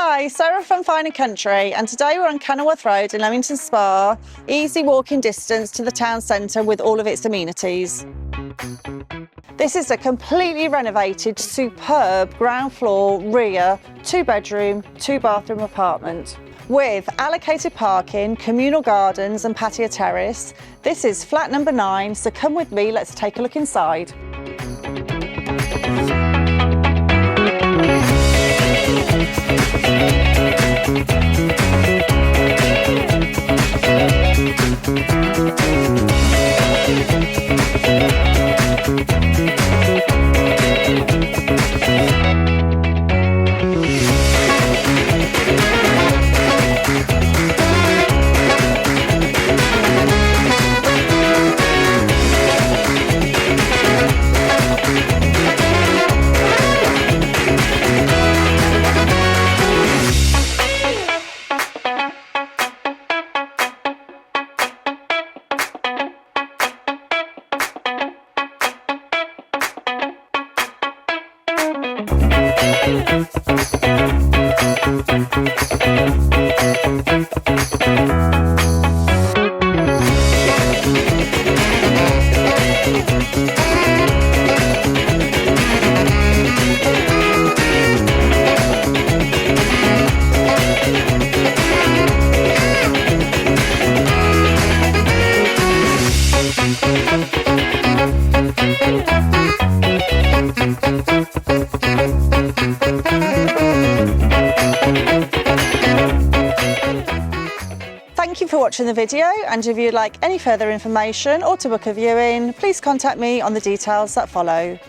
Hi, Sarah from Fine & Country, and today we're on Kenilworth Road in Leamington Spa, easy walking distance to the town centre with all of its amenities. This is a completely renovated, superb ground floor, rear, 2-bedroom, 2-bathroom apartment. With allocated parking, communal gardens and patio terrace. This is flat number 9, so come with me, let's take a look inside. Thank you for watching the video, and if you'd like any further information or to book a viewing, please contact me on the details that follow.